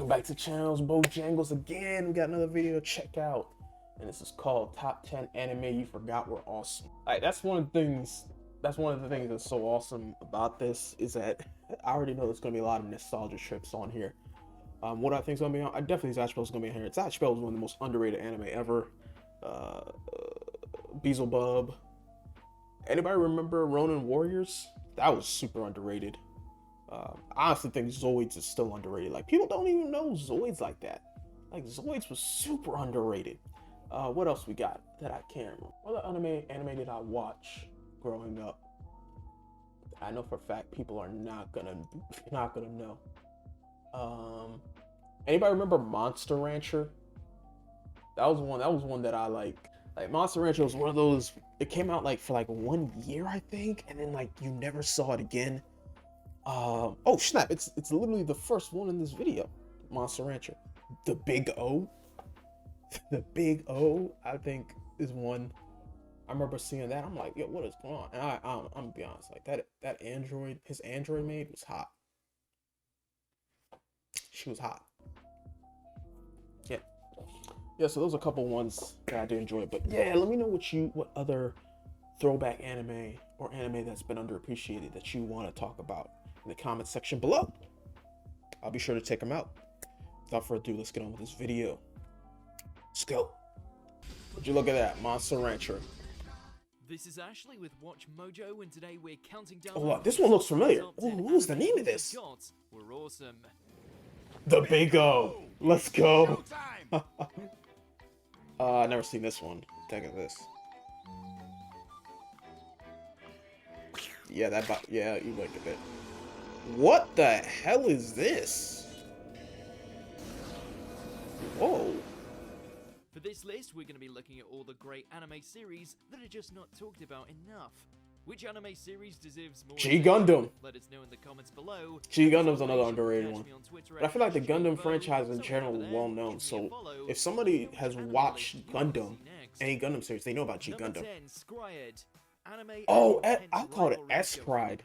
Welcome back to channels, Bojangles again. We got another video to check out, and this is called Top 10 Anime You Forgot Were Awesome. Alright, that's one of the things that's so awesome about this, is that I already know there's gonna be a lot of nostalgia trips on here. What I think is gonna be on, I definitely ZATCH Bell's gonna be on here. ZATCH Bell is one of the most underrated anime ever. Beelzebub. Anybody remember Ronin Warriors? That was super underrated. I honestly think Zoids is still underrated. Like, people don't even know Zoids like that. Like, Zoids was super underrated. What else we got that I can't remember? What other anime did I watch growing up? I know for a fact people are not gonna know. Anybody remember Monster Rancher? That was one that I like. Like, Monster Rancher was one of those, it came out like for like 1 year, I think, and then like you never saw it again. Oh snap, it's literally the first one in this video. Monster Rancher. The Big O. The Big O, I think, is one. I remember seeing that. I'm like, yo, what is going on? And I'm gonna be honest, like that android, his android maid was hot. She was hot. Yeah, so those are a couple ones that I did enjoy. But yeah, let me know what other throwback anime or anime that's been underappreciated that you want to talk about in the comment section below. I'll be sure to check them out. Without further ado, let's get on with this video. Let's go. Would you look at that, Monster Rancher? This is Ashley with Watch Mojo, and today we're counting down. Oh, look, this one looks familiar. Oh, what was the name of this? We're awesome. The Big O. Let's go. I never seen this one. Take at this. Yeah, yeah, you like a bit. What the hell is this? Whoa. For this list, we're going to be looking at all the great anime series that are just not talked about enough. Which anime series deserves more G Gundam. Let us know in the comments below. G Gundam's another underrated one. But I feel like the Gundam franchise in general is well known. So if somebody has watched Gundam, any Gundam series, they know about G Gundam. Oh, I'll call it S-Cried.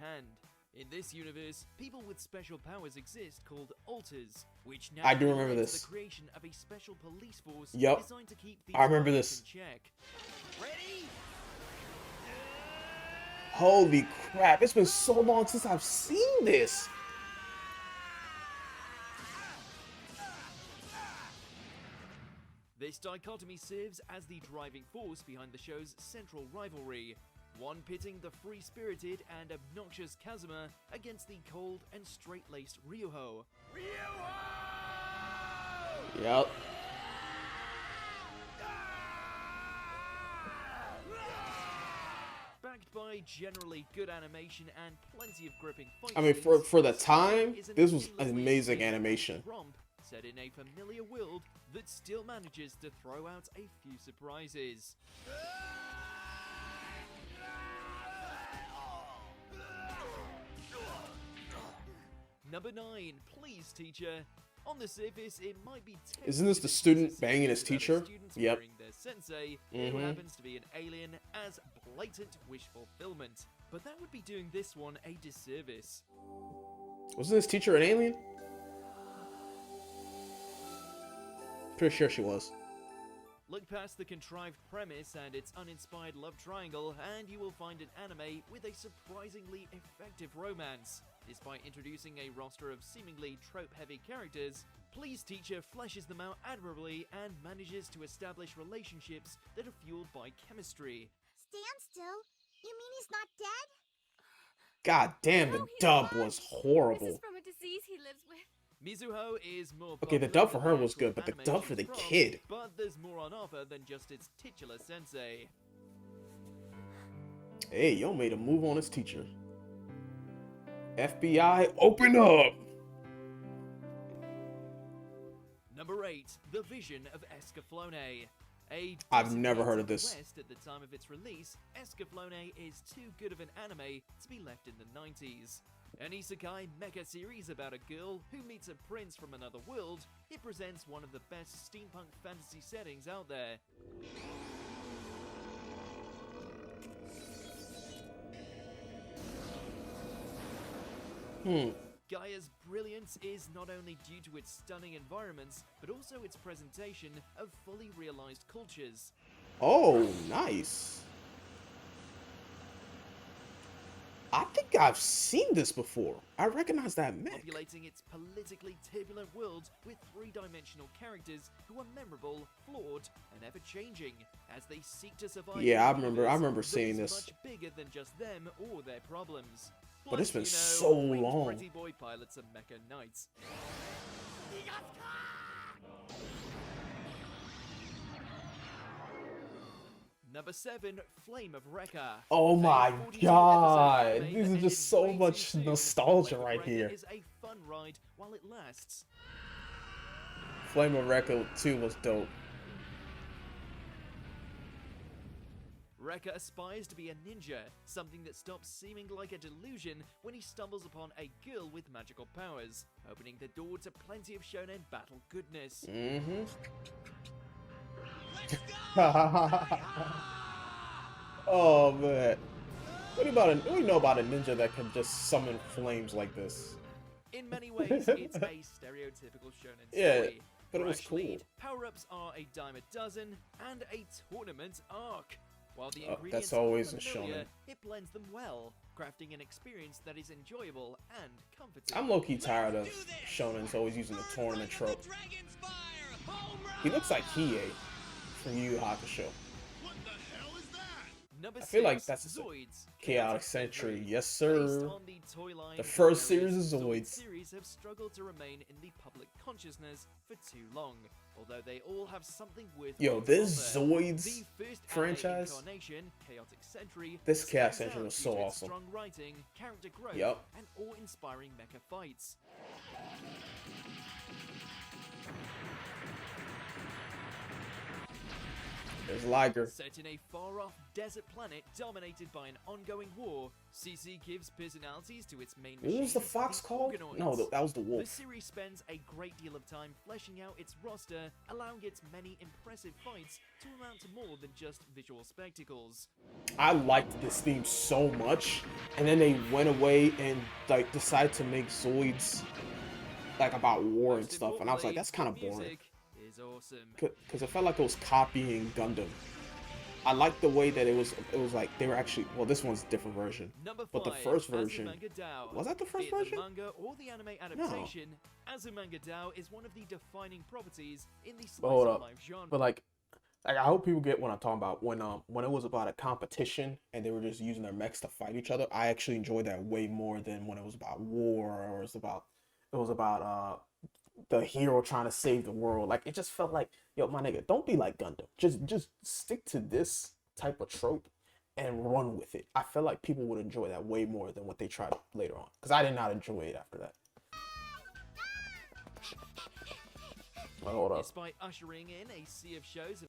In this universe, people with special powers exist called alters, which now I do remember this. The creation of a special police force designed to keep these I remember this. in check. Ready? Holy crap, it's been so long since I've seen this. This dichotomy serves as the driving force behind the show's central rivalry, one pitting the free-spirited and obnoxious Kazuma against the cold and straight-laced Ryuho. Yep. Backed by generally good animation and plenty of gripping fight I mean, scenes, for the time, is an this was endlessly amazing visual animation. romp set in a familiar world that still manages to throw out a few surprises. Number 9, Please Teacher. On the surface, it might be Isn't this the student banging his teacher? Yep. Their sensei, who happens to be an alien, as blatant wish fulfillment. But that would be doing this one a disservice. Wasn't this teacher an alien? Pretty sure she was. Look past the contrived premise and its uninspired love triangle, and you will find an anime with a surprisingly effective romance. Despite introducing a roster of seemingly trope-heavy characters, Please Teacher fleshes them out admirably and manages to establish relationships that are fueled by chemistry. Stand still? You mean he's not dead? God damn, the No, he's dub alive. was horrible. This is from a disease he lives with. Mizuho is more Okay, the popular dub for than her was actual good, but the animation dub for the from, kid. But there's more on offer than just its titular sensei. Hey, yo made a move on his teacher. FBI, open up! Number 8, The Vision of Escaflowne. I've never heard of this. West at the time of its release, Escaflowne is too good of an anime to be left in the 90s. An isekai mecha series about a girl who meets a prince from another world, it presents one of the best steampunk fantasy settings out there. Gaia's brilliance is not only due to its stunning environments, but also its presentation of fully realized cultures. Oh, nice. I think I've seen this before. I recognize that mech. Populating its politically turbulent world with three-dimensional characters who are memorable, flawed, and ever-changing as they seek to survive. Yeah, in a universe I remember that seeing is this. much bigger than just them or their problems. But it's been Plus, so winged long. Pretty boy pilots are mecha knights. Number 7, Flame of Rekka. Oh A my 42 god, episode anime these that are just ended so way much too soon. nostalgia Flame of right Rekka here. is a fun ride while it lasts. Flame of Rekka 2 was dope. Rekka aspires to be a ninja, something that stops seeming like a delusion when he stumbles upon a girl with magical powers, opening the door to plenty of shonen battle goodness. Mm-hmm. Oh man. What do you know about a ninja that can just summon flames like this? In many ways, it's a stereotypical shonen Yeah, story. but it was Crash cool. lead, power-ups are a dime a dozen, and a tournament arc. While the That's ingredients always are a familiar, shonen. it blends them well, crafting an experience that is enjoyable and comforting. I'm low-key tired of shonens always using the tournament trope. He looks like Hiei from Yu Yu Hakusho. Number I feel like 6, that's a Zoids, Chaotic Century. Yes, Based sir. on the toy line, The first various series of Zoid Zoids. series have struggled to remain in the public consciousness for too long, although they all have something worth. Yo, this Zoids the first franchise, incarnation, Chaotic Century, this Chaotic stands Century out was due so to its awesome. Strong writing, character growth, Yup. and awe-inspiring mecha fights. There's Liger. Set in a far-off desert planet dominated by an ongoing war, CC gives personalities to its main What was the machines, fox called? Organoids. No, that was the The wolf. series spends a great deal of time fleshing out its roster, allowing its many impressive fights to amount to more than just visual spectacles. I liked this theme so much, and then they went away and like decided to make Zoids like about war and Most stuff, and I was like, importantly, that's kind of the boring. music is awesome. Because it felt like it was copying Gundam. I liked the way that it was like they were actually, well, this one's a different version. Number 5, But the first version, Azumanga Dao. was that the first Be it version? the manga or the anime adaptation, Azumanga Dao is one of the defining properties in the slice Hold of up. life genre. But like I hope people get what I'm talking about. When it was about a competition and they were just using their mechs to fight each other, I actually enjoyed that way more than when it was about war or it was about the hero trying to save the world. Like it just felt like, yo, my nigga, don't be like Gundam. Just stick to this type of trope and run with it. I feel like people would enjoy that way more than what they tried later on. Because I did not enjoy it after that. Oh, hold up. Despite ushering in a sea of shows,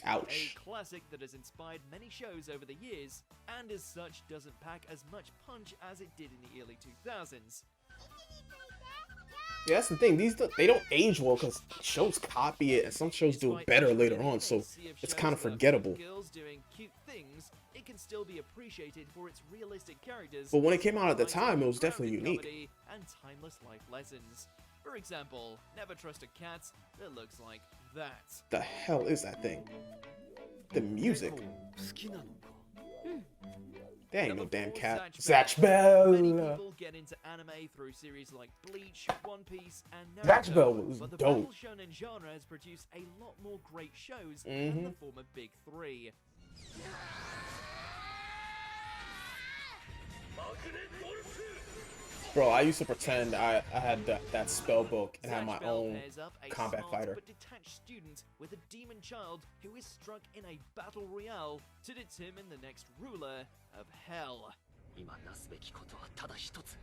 Ouch. a classic that has inspired many shows over the years, and as such doesn't pack as much punch as it did in the early 2000s. Yeah, that's the thing. They don't age well because shows copy it and some shows do it better later on, so it's kind of forgettable. Girls doing cute things, it can still be appreciated for its realistic characters. But when it came out at the time, it was definitely grounded unique. comedy and timeless life lessons. For example, never trust a cat that looks like that. The hell is that thing? The music. There ain't no Number damn 4, cat. ZATCH ZATCH Bell. Many people get into anime through series like Bleach, One Piece, and Naruto. ZATCH Bell was but the dope. battle shonen genre has produced a lot more great shows than Mhm. the former big three. Bro, I used to pretend I had that spell book and had my ZATCH Bell own pairs up a combat smart fighter. but detached student with a demon child who is struck in a battle royale to determine the next ruler of hell. 今なすべきことはただ一つ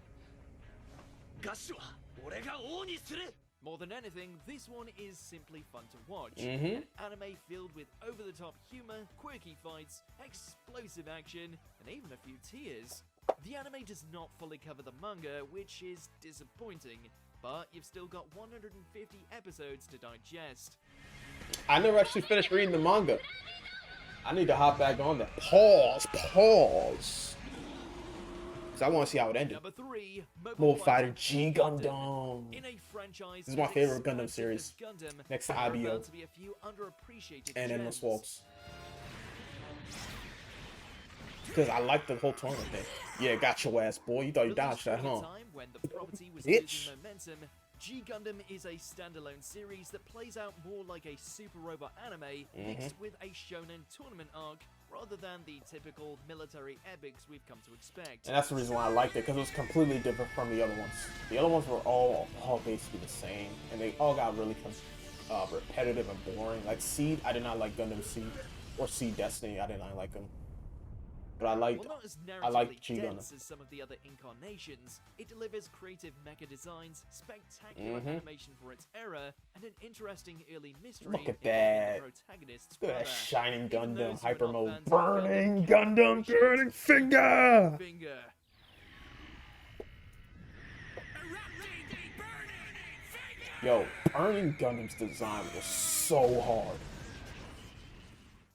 ガッシュは俺が王にする More than anything, this one is simply fun to watch. Mhm. An anime filled with over-the-top humor, quirky fights, explosive action, and even a few tears. The anime does not fully cover the manga, which is disappointing, but you've still got 150 episodes to digest. I never actually finished reading the manga. I need to hop back on that. Pause. Pause. Because I want to see how it ended. Number 3, Mobile Fighter G Gundam. In a franchise This is my as favorite Gundam expansive series. as Gundam, Next to there are IBO. bound to be a few underappreciated And Endless gems. Waltz. Because I like the whole tournament thing. Yeah, got your ass, boy. You thought you dodged that, huh? Time when the property was Bitch. losing momentum, G Gundam is a standalone series that plays out more like a super robot anime mixed with a shonen tournament arc rather than the typical military epics we've come to expect. And that's the reason why I liked it, because it was completely different from the other ones. The other ones were all basically the same, and they all got really repetitive and boring. Like Seed, I did not like Gundam Seed, or Seed Destiny, I did not like them. But I liked G Gundam. As some of the other incarnations, it delivers creative mecha designs, spectacular animation for its era, and an interesting early mystery. Look at involving that. the protagonist's Look at that brother. shining Even Gundam, those who are hyper not mode, fans of burning can Gundam, appreciate burning finger. Finger. Yo, burning Gundam's design was so hard.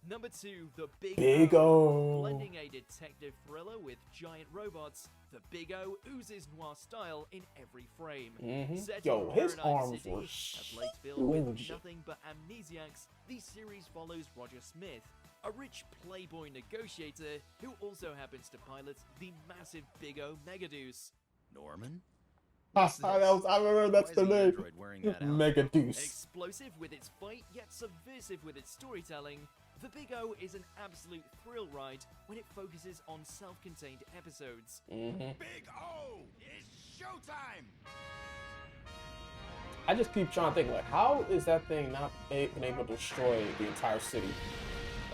Number 2, the Big O. Blending a detective thriller with giant robots, the Big O oozes noir style in every frame. Set Yo, in his Paradise arms City, were a place filled with huge. nothing but amnesiacs, this series follows Roger Smith, a rich playboy negotiator who also happens to pilot the massive Big O Megaduce. Norman? I remember that's the name. Mega Deuce. Explosive with its fight, yet subversive with its storytelling, the Big O is an absolute thrill ride when it focuses on self-contained episodes. Big O! It's showtime! I just keep trying to think, like, how is that thing not been able to destroy the entire city?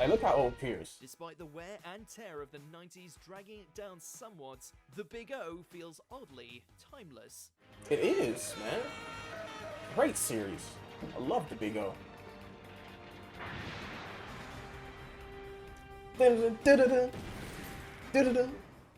Like, look how old it appears. Despite the wear and tear of the 90s dragging it down somewhat, the Big O feels oddly timeless. It is, man. Great series. I love the Big O.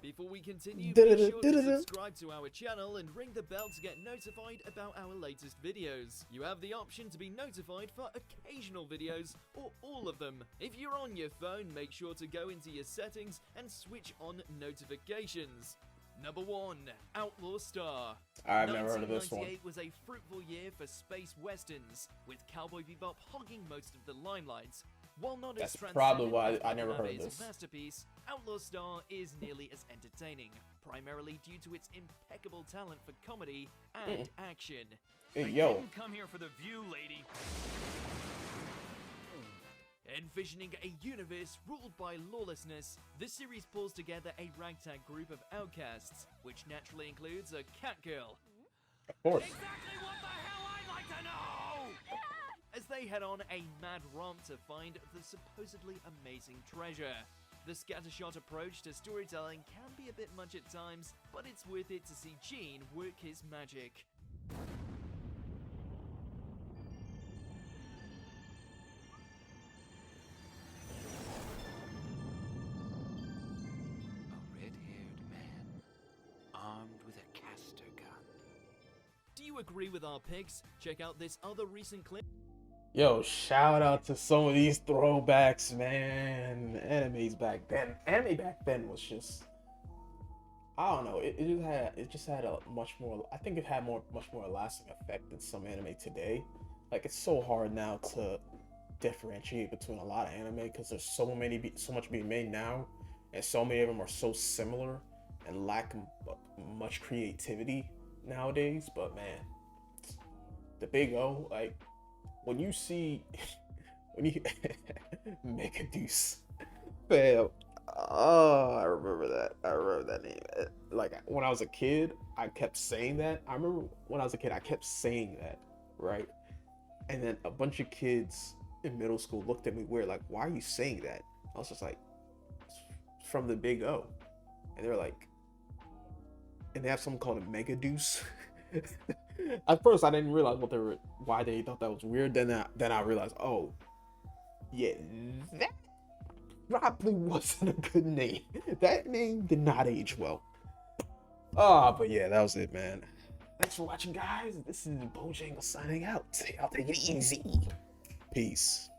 Before we continue, be sure to subscribe to our channel and ring the bell to get notified about our latest videos. You have the option to be notified for occasional videos or all of them. If you're on your phone, make sure to go into your settings and switch on notifications. Number 1, Outlaw Star. I've never heard of this one. 1998 was a fruitful year for space westerns, with Cowboy Bebop hogging most of the limelight. While not That's as probably transcendent why as I never heard of Watanabe's this. masterpiece, Outlaw Star is nearly as entertaining, primarily due to its impeccable talent for comedy and action. Hey, yo. Didn't come here for the view, lady. Envisioning a universe ruled by lawlessness, the series pulls together a ragtag group of outcasts, which naturally includes a cat girl. Of course. Exactly what the hell I'd like to know! As they head on a mad romp to find the supposedly amazing treasure. The scattershot approach to storytelling can be a bit much at times, but it's worth it to see Gene work his magic. A red-haired man, armed with a caster gun. Do you agree with our picks? Check out this other recent clip. Yo, shout out to some of these throwbacks, man. Animes back then. Anime back then was just, I don't know. It just had a much more. I think it had much more lasting effect than some anime today. Like, it's so hard now to differentiate between a lot of anime because there's so much being made now, and so many of them are so similar and lack much creativity nowadays. But man, the Big O, like, when you Mega Deuce, man, oh, I remember that name. Like, when I was a kid, I kept saying that. I remember when I was a kid, I kept saying that, right? And then a bunch of kids in middle school looked at me weird, like, why are you saying that? I was just like, it's from the Big O. And they're like, and they have something called a Mega Deuce. At first, I didn't realize why they thought that was weird. Then I realized, oh, yeah, that probably wasn't a good name. That name did not age well. But yeah, that was it, man. Thanks for watching, guys. This is Bojangles signing out. I'll take it easy. Peace.